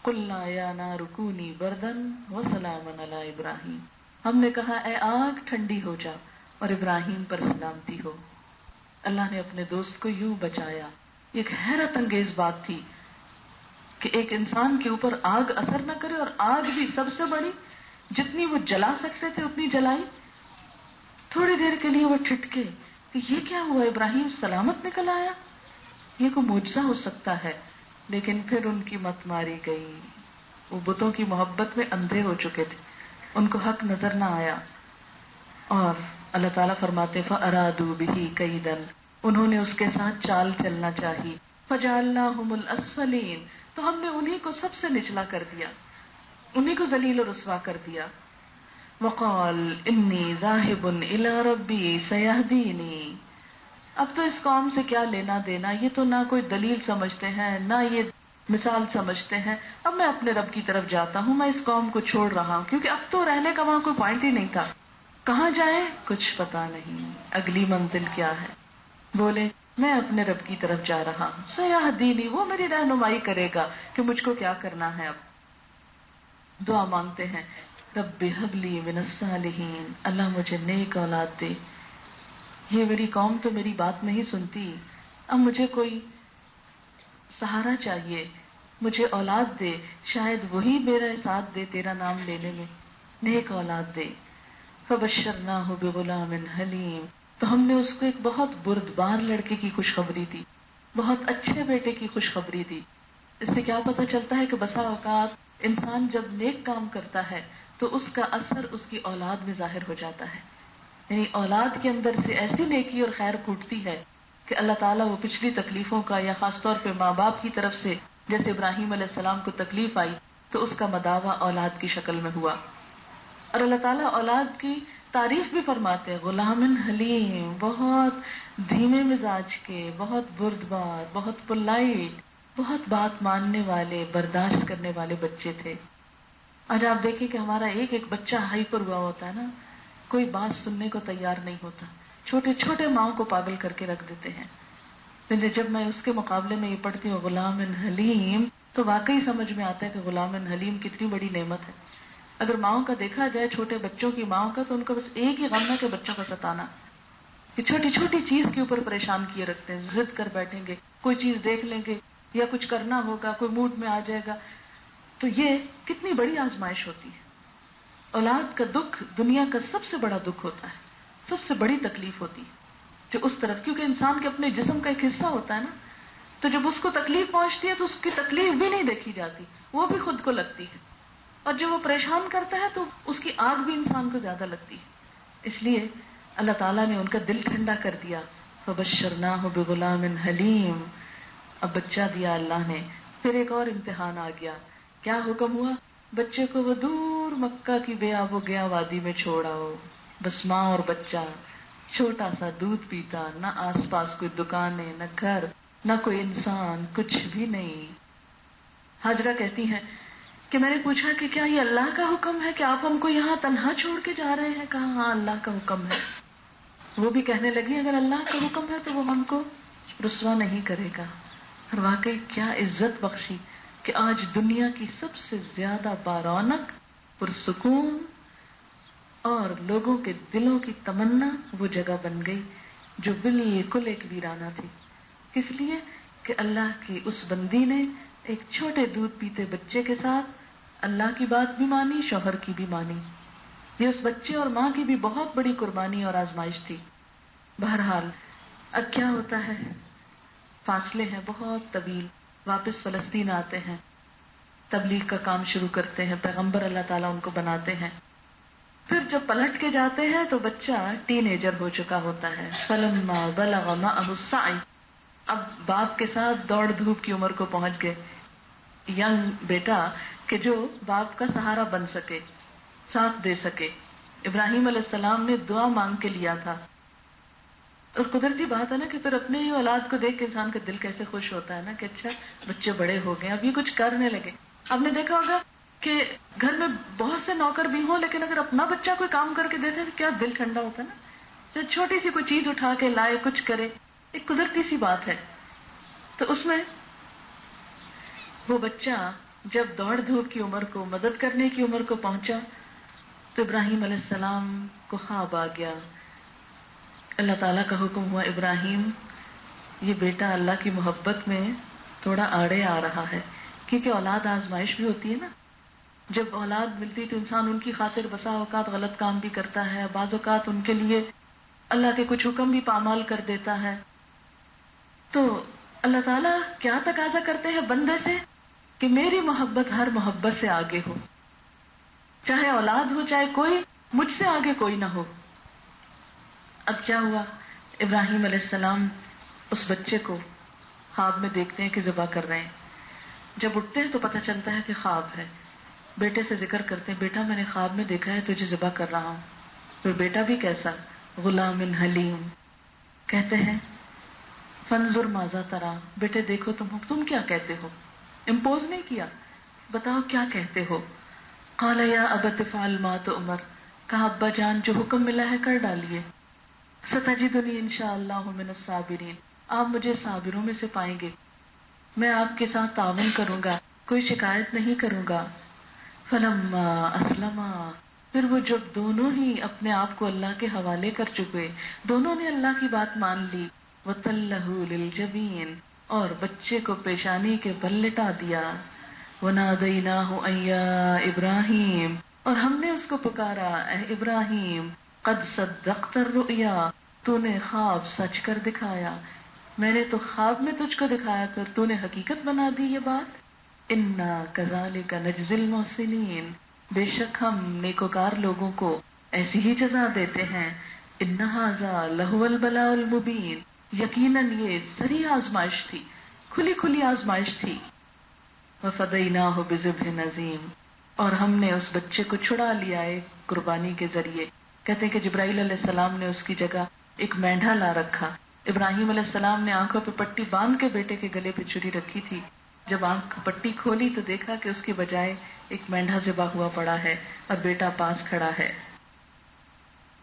قُلْنَا يَا نَارُ كُونِي بَرْدًا وَسَلَامًا عَلَىٰ إِبْرَاهِيمَ، ہم نے کہا اے آگ ٹھنڈی ہو جا اور ابراہیم پر سلامتی ہو. اللہ نے اپنے دوست کو یوں بچایا. یہ ایک حیرت انگیز بات تھی کہ ایک انسان کے اوپر آگ اثر نہ کرے، اور آگ بھی سب سے بڑی، جتنی وہ جلا سکتے تھے اتنی جلائی. تھوڑی دیر کے لیے وہ ٹھٹکے کہ یہ کیا ہوا، ابراہیم سلامت نکل آیا، یہ کوئی معجزہ ہو سکتا ہے. لیکن پھر ان کی مت ماری گئی. وہ بتوں کی محبت میں اندھے ہو چکے تھے، ان کو حق نظر نہ آیا. اور اللہ تعالیٰ فرماتے فَأَرَادُوا بِهِ كَيْدًا، انہوں نے اس کے ساتھ چال چلنا چاہی. فَجَعَلْنَاهُمُ الْأَسْفَلِينَ، تو ہم نے انہی کو سب سے نچلا کر دیا، انہی کو ذلیل و رسوا کر دیا. وَقَالَ إِنِّي ذَاهِبٌ إِلَىٰ رَبِّي سَيَهْدِينِ، اب تو اس قوم سے کیا لینا دینا، یہ تو نہ کوئی دلیل سمجھتے ہیں نہ یہ مثال سمجھتے ہیں. اب میں اپنے رب کی طرف جاتا ہوں، میں اس قوم کو چھوڑ رہا ہوں، کیونکہ اب تو رہنے کا وہاں کوئی پوائنٹ ہی نہیں تھا. کہاں جائیں کچھ پتا نہیں، اگلی منزل کیا ہے. بولے میں اپنے رب کی طرف جا رہا ہوں، سیہدینی، وہ میری رہنمائی کرے گا کہ مجھ کو کیا کرنا ہے. اب دعا مانگتے ہیں رب ہب لی من الصالحین، اللہ مجھے نیک اولاد دے، یہ میری قوم تو میری بات نہیں سنتی، اب مجھے کوئی سہارا چاہیے، مجھے اولاد دے، شاید وہی میرا ساتھ دے تیرا نام لینے میں، نیک اولاد دے۔ فبشرناہ بغلام حلیم، تو ہم نے اس کو ایک بہت بردبار لڑکے کی خوشخبری دی، بہت اچھے بیٹے کی خوشخبری دی۔ اس سے کیا پتہ چلتا ہے کہ بسا اوقات انسان جب نیک کام کرتا ہے تو اس کا اثر اس کی اولاد میں ظاہر ہو جاتا ہے، یعنی اولاد کے اندر سے ایسی نیکی اور خیر پھوٹتی ہے کہ اللہ تعالیٰ وہ پچھلی تکلیفوں کا، یا خاص طور پہ ماں باپ کی طرف سے جیسے ابراہیم علیہ السلام کو تکلیف آئی تو اس کا مداوع اولاد کی شکل میں ہوا۔ اور اللہ تعالیٰ اولاد کی تعریف بھی فرماتے ہیں، غلام حلیم، بہت دھیمے مزاج کے، بہت بردبار، بہت پولائٹ، بہت بات ماننے والے، برداشت کرنے والے بچے تھے۔ آج آپ دیکھیں کہ ہمارا ایک ایک بچہ ہائپر ہوا ہوتا ہے نا، کوئی بات سننے کو تیار نہیں ہوتا، چھوٹے چھوٹے ماؤں کو پاگل کر کے رکھ دیتے ہیں۔ لیکن جب میں اس کے مقابلے میں یہ پڑھتی ہوں غلام حلیم، تو واقعی سمجھ میں آتا ہے کہ غلام حلیم کتنی بڑی نعمت ہے۔ اگر ماؤں کا دیکھا جائے، چھوٹے بچوں کی ماؤں کا، تو ان کا بس ایک ہی غم ہے کہ بچوں کا ستانا، کہ چھوٹی چھوٹی چیز کے اوپر پریشان کیے رکھتے ہیں، ضد کر بیٹھیں گے، کوئی چیز دیکھ لیں گے یا کچھ کرنا ہوگا، کوئی موڈ میں آ جائے گا، تو یہ کتنی بڑی آزمائش ہوتی ہے۔ اولاد کا دکھ دنیا کا سب سے بڑا دکھ ہوتا ہے، سب سے بڑی تکلیف ہوتی ہے جو اس طرف، کیونکہ انسان کے اپنے جسم کا ایک حصہ ہوتا ہے نا، تو جب اس کو تکلیف پہنچتی ہے تو اس کی تکلیف بھی نہیں دیکھی جاتی، وہ بھی خود کو لگتی ہے، اور جب وہ پریشان کرتا ہے تو اس کی آگ بھی انسان کو زیادہ لگتی ہے۔ اس لیے اللہ تعالیٰ نے ان کا دل ٹھنڈا کر دیا، فبشرناہ بغلام حلیم، اب بچہ دیا اللہ نے۔ پھر ایک اور امتحان آ گیا، کیا حکم ہوا؟ بچے کو وہ دور مکہ کی بے آب و گیا وادی میں چھوڑ آؤ، بس ماں اور بچہ، چھوٹا سا دودھ پیتا، نہ آس پاس کوئی دکانیں، نہ گھر، نہ کوئی انسان، کچھ بھی نہیں۔ ہاجرہ کہتی ہیں کہ میں نے پوچھا کہ کیا یہ اللہ کا حکم ہے کہ آپ ہم کو یہاں تنہا چھوڑ کے جا رہے ہیں؟ کہا ہاں اللہ کا حکم ہے۔ وہ بھی کہنے لگی اگر اللہ کا حکم ہے تو وہ ہم کو رسوا نہیں کرے گا۔ اور واقعی کیا عزت بخشی کہ آج دنیا کی سب سے زیادہ بارونق، پرسکون اور لوگوں کے دلوں کی تمنا وہ جگہ بن گئی جو بالکل ایک ویرانہ تھی۔ کس لیے کہ اللہ کی اس بندی نے ایک چھوٹے دودھ پیتے بچے کے ساتھ اللہ کی بات بھی مانی، شوہر کی بھی مانی۔ یہ اس بچے اور ماں کی بھی بہت بڑی قربانی اور آزمائش تھی۔ بہرحال اب کیا ہوتا ہے، فاصلے ہیں بہت طویل، واپس فلسطین آتے ہیں، تبلیغ کا کام شروع کرتے ہیں، پیغمبر اللہ تعالیٰ ان کو بناتے ہیں۔ پھر جب پلٹ کے جاتے ہیں تو بچہ ٹین ایجر ہو چکا ہوتا ہے، فلما بلغ معه السعی، اب باپ کے ساتھ دوڑ دھوپ کی عمر کو پہنچ گئے، ینگ بیٹا کہ جو باپ کا سہارا بن سکے، ساتھ دے سکے۔ ابراہیم علیہ السلام نے دعا مانگ کے لیا تھا، اور قدرتی بات ہے نا کہ پھر اپنے ہی اولاد کو دیکھ کے انسان کا دل کیسے خوش ہوتا ہے نا کہ اچھا بچے بڑے ہو گئے، اب یہ کچھ کرنے لگے۔ آپ نے دیکھا ہوگا کہ گھر میں بہت سے نوکر بھی ہوں، لیکن اگر اپنا بچہ کوئی کام کر کے دیتے تو کیا دل ٹھنڈا ہوتا ہے نا، جو چھوٹی سی کوئی چیز اٹھا کے لائے، کچھ کرے، ایک قدرتی سی بات ہے۔ تو اس میں وہ بچہ جب دوڑ دھوپ کی عمر کو، مدد کرنے کی عمر کو پہنچا تو ابراہیم علیہ السلام کو خواب آ گیا۔ اللہ تعالیٰ کا حکم ہوا ابراہیم یہ بیٹا اللہ کی محبت میں تھوڑا آڑے آ رہا ہے، کیونکہ اولاد آزمائش بھی ہوتی ہے نا۔ جب اولاد ملتی تو انسان ان کی خاطر بسا اوقات غلط کام بھی کرتا ہے، بعض اوقات ان کے لیے اللہ کے کچھ حکم بھی پامال کر دیتا ہے۔ تو اللہ تعالیٰ کیا تقاضا کرتے ہیں بندے سے کہ میری محبت ہر محبت سے آگے ہو، چاہے اولاد ہو چاہے کوئی، مجھ سے آگے کوئی نہ ہو۔ اب کیا ہوا، ابراہیم علیہ السلام اس بچے کو خواب میں دیکھتے ہیں کہ ذبح کر رہے ہیں۔ جب اٹھتے ہیں تو پتہ چلتا ہے کہ خواب ہے، بیٹے سے ذکر کرتے ہیں بیٹا میں نے خواب میں دیکھا ہے تجھے ذبح کر رہا ہوں۔ پھر بیٹا بھی کیسا، غلام حلیم۔ کہتے ہیں فانظر ماذا ترى، بیٹے دیکھو تم کیا کہتے ہو، امپوز نہیں کیا، بتاؤ کیا کہتے ہو۔ قال یا ابت افعل ما تؤمر، کہا ابا جان جو حکم ملا ہے کر ڈالیے۔ ستجدنی انشاءاللہ من الصابرین، آپ مجھے صابروں میں سے پائیں گے، میں آپ کے ساتھ تعاون کروں گا، کوئی شکایت نہیں کروں گا۔ فلما اسلما، پھر وہ جب دونوں ہی اپنے آپ کو اللہ کے حوالے کر چکے، دونوں نے اللہ کی بات مان لی، وَتَلَّهُ لِلْجَبِينِ اور بچے کو پیشانی کے بل لٹا دیا، وَنَادَيْنَاهُ أَن يَا إِبْرَاهِيمُ اور ہم نے اس کو پکارا، اے ابراہیم، قد صدقت الرؤیا تو نے خواب سچ کر دکھایا، میں نے تو خواب میں تجھ کو دکھایا کر تو نے حقیقت بنا دی یہ بات، انا کذالک نجزی المحسنین بے شک ہم نیکوکار لوگوں کو ایسی ہی جزا دیتے ہیں، ان ھذا لہو البلاء المبین یقیناً یہ سری آزمائش تھی، کھلی کھلی آزمائش تھی، وفدیناہ بذبح عظیم اور ہم نے اس بچے کو چھڑا لیا ایک قربانی کے ذریعے۔ کہتے ہیں کہ جبرائیل علیہ السلام نے اس کی جگہ ایک مینڈھا لا رکھا، ابراہیم علیہ السلام نے آنکھوں پہ پٹی باندھ کے بیٹے کے گلے پہ چھری رکھی تھی، جب آنکھ پٹی کھولی تو دیکھا کہ اس کی بجائے ایک مینڈھا ذبح ہوا پڑا ہے اور بیٹا پاس کھڑا ہے۔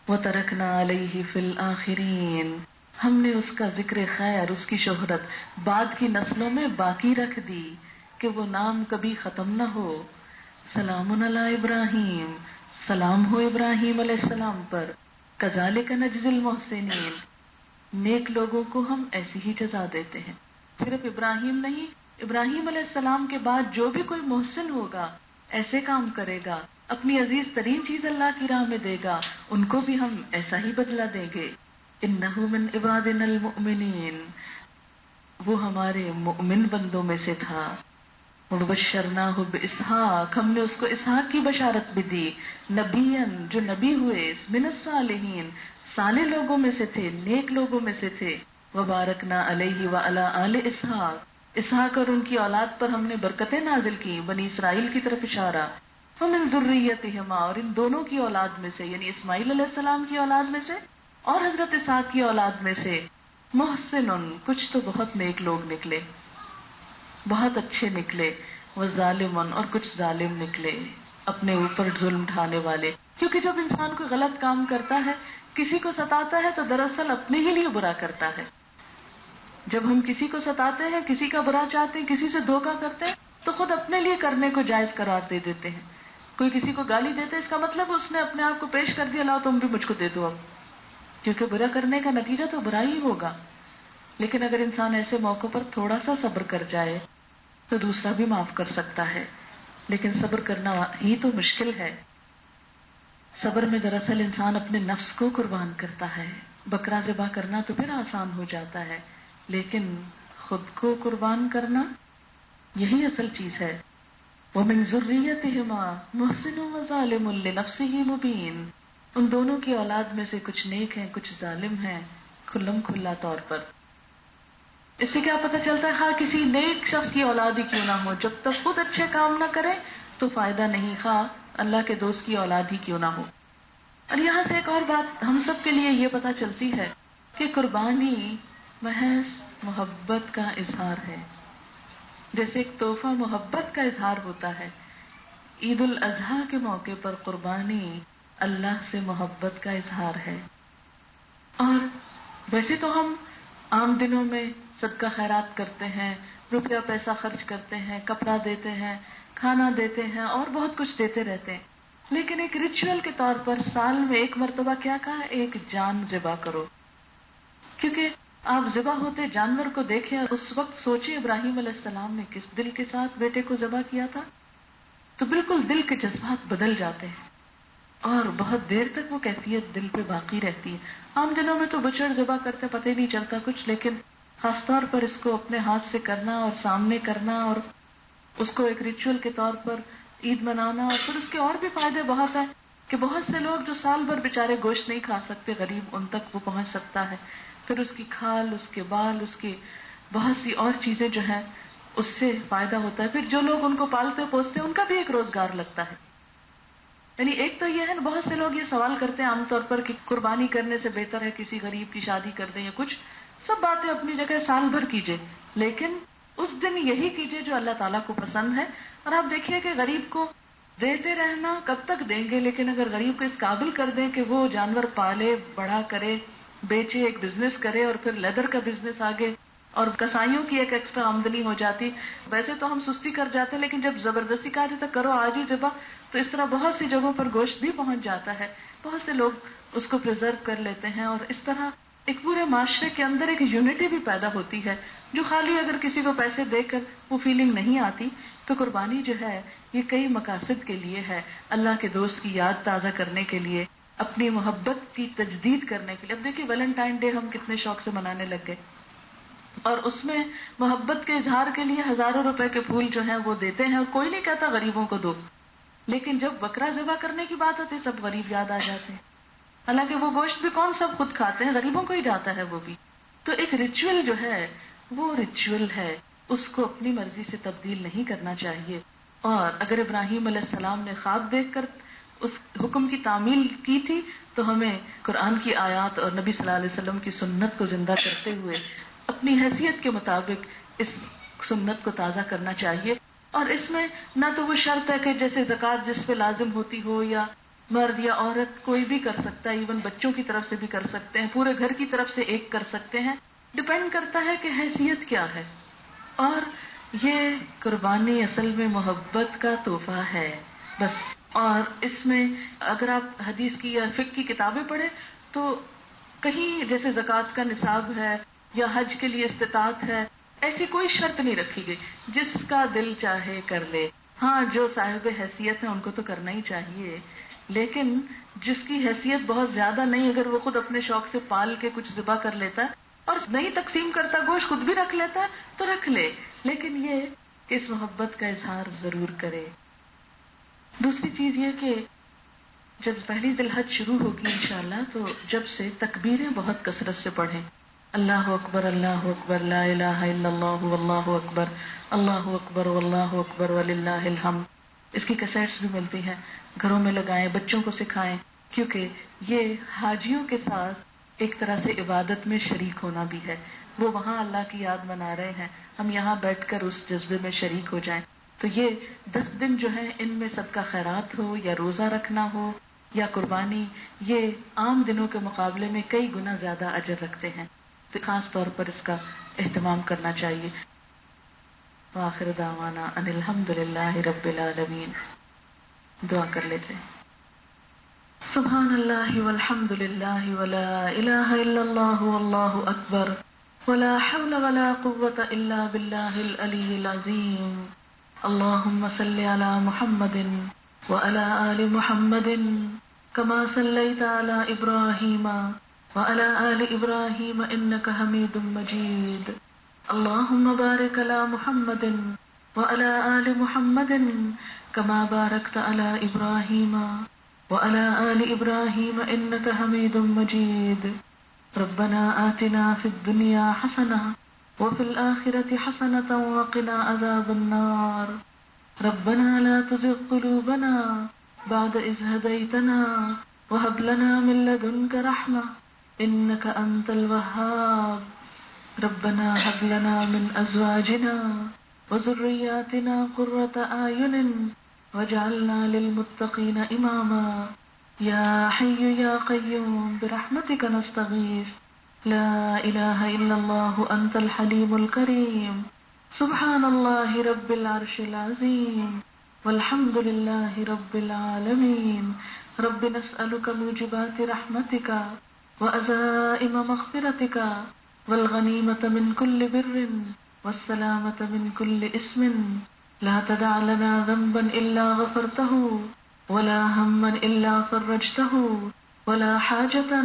وَتَرَكْنَا عَلَيْهِ فِي الْآخِرِينَ ہم نے اس کا ذکر خیر، اس کی شہرت بعد کی نسلوں میں باقی رکھ دی کہ وہ نام کبھی ختم نہ ہو۔ سلام علی ابراہیم سلام ہو ابراہیم علیہ السلام پر، کذالک نجزی المحسنین نیک لوگوں کو ہم ایسی ہی جزا دیتے ہیں۔ صرف ابراہیم نہیں، ابراہیم علیہ السلام کے بعد جو بھی کوئی محسن ہوگا، ایسے کام کرے گا، اپنی عزیز ترین چیز اللہ کی راہ میں دے گا، ان کو بھی ہم ایسا ہی بدلہ دیں گے۔ انہ من عبادنا المؤمنین وہ ہمارے مؤمن بندوں میں سے تھا۔ وبشرناہ باسحاق ہم نے اس کو اسحاق کی بشارت بھی دی، نبیًا جو نبی ہوئے، من الصالحین صالح لوگوں میں سے تھے، نیک لوگوں میں سے تھے۔ وبارکنا علیہ وعلی آل اسحاق اسحاق اور ان کی اولاد پر ہم نے برکتیں نازل کی، بنی اسرائیل کی طرف اشارہ۔ ومن ذریتہما اور ان دونوں کی اولاد میں سے، یعنی اسماعیل علیہ السلام کی اولاد میں سے اور حضرت اسحاق کی اولاد میں سے، محسن کچھ تو بہت نیک لوگ نکلے، بہت اچھے نکلے، وظالم اور کچھ ظالم نکلے، اپنے اوپر ظلم ڈھانے والے۔ کیونکہ جب انسان کوئی غلط کام کرتا ہے، کسی کو ستاتا ہے تو دراصل اپنے ہی لیے برا کرتا ہے۔ جب ہم کسی کو ستاتے ہیں، کسی کا برا چاہتے ہیں، کسی سے دھوکہ کرتے ہیں تو خود اپنے لیے کرنے کو جائز قرار دے دیتے ہیں۔ کوئی کسی کو گالی دیتے اس کا مطلب اس نے اپنے آپ کو پیش کر دیا، لاؤ تم بھی مجھ کو دے دو اب، کیونکہ برا کرنے کا نتیجہ تو برا ہی ہوگا۔ لیکن اگر انسان ایسے موقع پر تھوڑا سا صبر کر جائے تو دوسرا بھی معاف کر سکتا ہے، لیکن صبر کرنا ہی تو مشکل ہے۔ صبر میں دراصل انسان اپنے نفس کو قربان کرتا ہے، بکرا ذبح کرنا تو پھر آسان ہو جاتا ہے، لیکن خود کو قربان کرنا یہی اصل چیز ہے۔ وَمِن ذُرِّيَّتِهِمَا مُحْسِنٌ وَظَالِمٌ لِنَفْسِهِ مُبِينٌ ان دونوں کی اولاد میں سے کچھ نیک ہیں، کچھ ظالم ہیں، کھلم کھلا طور پر۔ اس سے کیا پتہ چلتا ہے، خواہ کسی نیک شخص کی اولاد ہی کیوں نہ ہو، جب تک خود اچھے کام نہ کرے تو فائدہ نہیں، خواہ اللہ کے دوست کی اولاد ہی کیوں نہ ہو۔ اور یہاں سے ایک اور بات ہم سب کے لیے یہ پتہ چلتی ہے کہ قربانی محض محبت کا اظہار ہے، جیسے ایک تحفہ محبت کا اظہار ہوتا ہے۔ عید الاضحیٰ کے موقع پر قربانی اللہ سے محبت کا اظہار ہے۔ اور ویسے تو ہم عام دنوں میں صدقہ خیرات کرتے ہیں، روپیہ پیسہ خرچ کرتے ہیں، کپڑا دیتے ہیں، کھانا دیتے ہیں اور بہت کچھ دیتے رہتے ہیں، لیکن ایک ریچول کے طور پر سال میں ایک مرتبہ کیا کہا، ایک جان ذبح کرو۔ کیونکہ آپ ذبح ہوتے جانور کو دیکھیں، اس وقت سوچیں ابراہیم علیہ السلام نے کس دل کے ساتھ بیٹے کو ذبح کیا تھا، تو بالکل دل کے جذبات بدل جاتے ہیں اور بہت دیر تک وہ کیفیت دل پہ باقی رہتی ہے۔ عام دنوں میں تو بچڑ ذبح کرتے پتہ ہی نہیں چلتا کچھ، لیکن خاص طور پر اس کو اپنے ہاتھ سے کرنا اور سامنے کرنا اور اس کو ایک ریچول کے طور پر عید منانا، اور پھر اس کے اور بھی فائدے بہت ہیں کہ بہت سے لوگ جو سال بھر بیچارے گوشت نہیں کھا سکتے، غریب، ان تک وہ پہنچ سکتا ہے۔ پھر اس کی کھال، اس کے بال، اس کی بہت سی اور چیزیں جو ہیں اس سے فائدہ ہوتا ہے۔ پھر جو لوگ ان کو پالتے پوستے ان کا بھی ایک روزگار لگتا ہے۔ یعنی ایک تو یہ ہے نا، بہت سے لوگ یہ سوال کرتے ہیں عام طور پر کہ قربانی کرنے سے بہتر ہے کسی غریب کی شادی کر دیں یا کچھ، سب باتیں اپنی جگہ، سال بھر کیجئے، لیکن اس دن یہی کیجئے جو اللہ تعالیٰ کو پسند ہے۔ اور آپ دیکھیے کہ غریب کو دیتے رہنا کب تک دیں گے، لیکن اگر غریب کو اس قابل کر دیں کہ وہ جانور پالے، بڑا کرے، بیچے، ایک بزنس کرے اور پھر لیدر کا بزنس آگے اور کسائیوں کی ایک ایکسٹرا آمدنی ہو جاتی. ویسے تو ہم سستی کر جاتے ہیں، لیکن جب زبردستی کہا جاتا کرو آج ہی ذبح، تو اس طرح بہت سی جگہوں پر گوشت بھی پہنچ جاتا ہے. بہت سے لوگ اس کو پرزرو کر لیتے ہیں، اور اس طرح ایک پورے معاشرے کے اندر ایک یونٹی بھی پیدا ہوتی ہے، جو خالی اگر کسی کو پیسے دے کر وہ فیلنگ نہیں آتی. تو قربانی جو ہے یہ کئی مقاصد کے لیے ہے، اللہ کے دوست کی یاد تازہ کرنے کے لیے، اپنی محبت کی تجدید کرنے کے لیے. اب دیکھیے ویلنٹائن ڈے ہم کتنے شوق سے منانے لگ گئے، اور اس میں محبت کے اظہار کے لیے ہزاروں روپے کے پھول جو ہیں وہ دیتے ہیں، اور کوئی نہیں کہتا غریبوں کو دو. لیکن جب بکرا ذبح کرنے کی بات آتی ہے سب غریب یاد آ جاتے ہیں، حالانکہ وہ گوشت بھی کون سب خود کھاتے ہیں، غریبوں کو ہی جاتا ہے وہ بھی. تو ایک ریچول جو ہے وہ ریچول ہے، اس کو اپنی مرضی سے تبدیل نہیں کرنا چاہیے. اور اگر ابراہیم علیہ السلام نے خواب دیکھ کر اس حکم کی تعمیل کی تھی، تو ہمیں قرآن کی آیات اور نبی صلی اللہ علیہ وسلم کی سنت کو زندہ کرتے ہوئے اپنی حیثیت کے مطابق اس سنت کو تازہ کرنا چاہیے. اور اس میں نہ تو وہ شرط ہے کہ جیسے زکوٰۃ جس پہ لازم ہوتی ہو، یا مرد یا عورت کوئی بھی کر سکتا ہے، ایون بچوں کی طرف سے بھی کر سکتے ہیں، پورے گھر کی طرف سے ایک کر سکتے ہیں. ڈپینڈ کرتا ہے کہ حیثیت کیا ہے. اور یہ قربانی اصل میں محبت کا تحفہ ہے بس. اور اس میں اگر آپ حدیث کی یا فقہ کی کتابیں پڑھیں تو کہیں جیسے زکوٰۃ کا نصاب ہے یا حج کے لیے استطاعت ہے، ایسی کوئی شرط نہیں رکھی گئی، جس کا دل چاہے کر لے. ہاں جو صاحب حیثیت ہے ان کو تو کرنا ہی چاہیے، لیکن جس کی حیثیت بہت زیادہ نہیں، اگر وہ خود اپنے شوق سے پال کے کچھ ذبح کر لیتا ہے اور نہیں تقسیم کرتا، گوشت خود بھی رکھ لیتا ہے تو رکھ لے، لیکن یہ کہ اس محبت کا اظہار ضرور کرے. دوسری چیز یہ کہ جب پہلی ذی الحج شروع ہوگی انشاءاللہ، تو جب سے تکبیریں بہت کثرت سے پڑھیں. اللہ اکبر اللہ اکبر لا الہ الا اللہ واللہ اکبر اللہ اکبر واللہ اکبر وللہ الحمد. اس کی کیسٹس بھی ملتی ہیں، گھروں میں لگائیں، بچوں کو سکھائیں، کیونکہ یہ حاجیوں کے ساتھ ایک طرح سے عبادت میں شریک ہونا بھی ہے. وہ وہاں اللہ کی یاد منا رہے ہیں، ہم یہاں بیٹھ کر اس جذبے میں شریک ہو جائیں. تو یہ 10 دن جو ہیں ان میں صدقہ خیرات ہو یا روزہ رکھنا ہو یا قربانی، یہ عام دنوں کے مقابلے میں کئی گنا زیادہ اجر رکھتے ہیں، تو خاص طور پر اس کا اہتمام کرنا چاہیے. وآخر دعوانا ان الحمد للہ رب العالمین. دعا کر لیتے ہیں. سبحان اللہ والحمد للہ ولا الہ الا اللہ واللہ اکبر ولا حول ولا قوة الا باللہ العلی العظیم. اللہم صل علی محمد وعلی آل محمد کما صلیت علی ابراہیم وعلی آل ابراہیم انک حمید مجید. اللہم بارک علی محمد وعلی آل محمد کما بارکت علی ابراہیم وعلی آل ابراہیم انک حمید مجید. ربنا آتنا فی الدنیا حسنہ وفي الآخرة حسنة وقنا عذاب النار. ربنا لا تزغ قلوبنا بعد إذ هديتنا وهب لنا من لدنك رحمة إنك أنت الوهاب. ربنا هب لنا من أزواجنا وذرياتنا قرة أعين واجعلنا للمتقين إماما. يا حي يا قيوم برحمتك نستغيث. لا الہ الا اللہ انت الحلیم الکریم. سبحان اللہ رب العرش العظیم والحمد للہ رب العالمین. رب نسألک موجبات رحمتک وعزائم مغفرتک والغنیمة من كل بر والسلامة من كل اسم. لا تدع لنا ذنبا الا غفرته ولا ہما الا فرجته ولا حاجة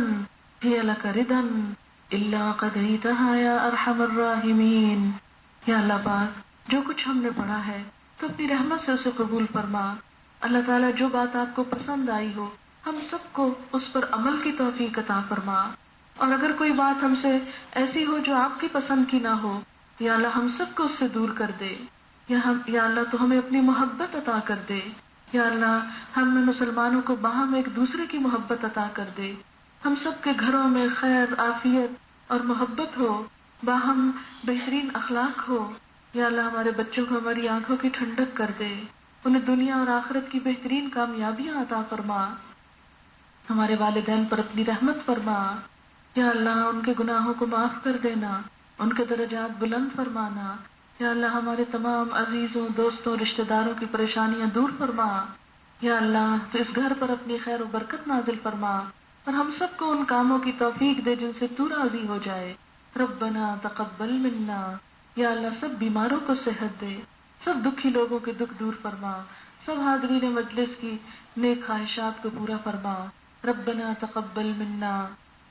هي لك ردا الا قضیتها یا ارحم الراحمین. یا اللہ پاک جو کچھ ہم نے پڑھا ہے تو اپنی رحمت سے اسے قبول فرما. اللہ تعالیٰ جو بات آپ کو پسند آئی ہو ہم سب کو اس پر عمل کی توفیق عطا فرما، اور اگر کوئی بات ہم سے ایسی ہو جو آپ کی پسند کی نہ ہو، یا اللہ ہم سب کو اس سے دور کر دے. یا اللہ تو ہمیں اپنی محبت عطا کر دے. یا اللہ ہم مسلمانوں کو باہم ایک دوسرے کی محبت عطا کر دے. ہم سب کے گھروں میں خیر، عافیت اور محبت ہو، باہم بہترین اخلاق ہو. یا اللہ ہمارے بچوں کو ہماری آنکھوں کی ٹھنڈک کر دے، انہیں دنیا اور آخرت کی بہترین کامیابیاں عطا فرما. ہمارے والدین پر اپنی رحمت فرما. یا اللہ ان کے گناہوں کو معاف کر دینا. ان کے درجات بلند فرمانا. یا اللہ ہمارے تمام عزیزوں، دوستوں، رشتہ داروں کی پریشانیاں دور فرما. یا اللہ تو اس گھر پر اپنی خیر و برکت نازل فرما اور ہم سب کو ان کاموں کی توفیق دے جن سے تو راضی ہو جائے. ربنا تقبل منا. یا اللہ سب بیماروں کو صحت دے، سب دکھی لوگوں کے دکھ دور فرما، سب حاضرین مجلس کی نیک خواہشات کو پورا فرما. ربنا تقبل منا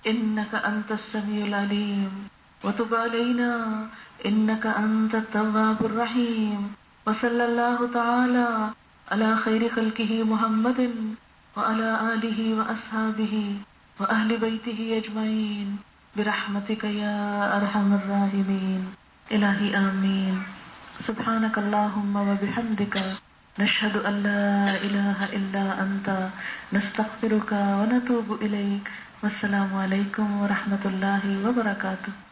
انك انت السميع العليم وتب علينا انك انت التواب الرحيم. وصلى الله تعالى على خير خلقه محمد وعلى آله وأصحابه وأهل بيته أجمعين برحمتك يا أرحم الراحمين. إلهي آمين. سبحانك اللهم وبحمدك نشهد أن لا إله إلا أنت نستغفرك ونتوب إليك. والسلام عليكم ورحمة الله وبركاته.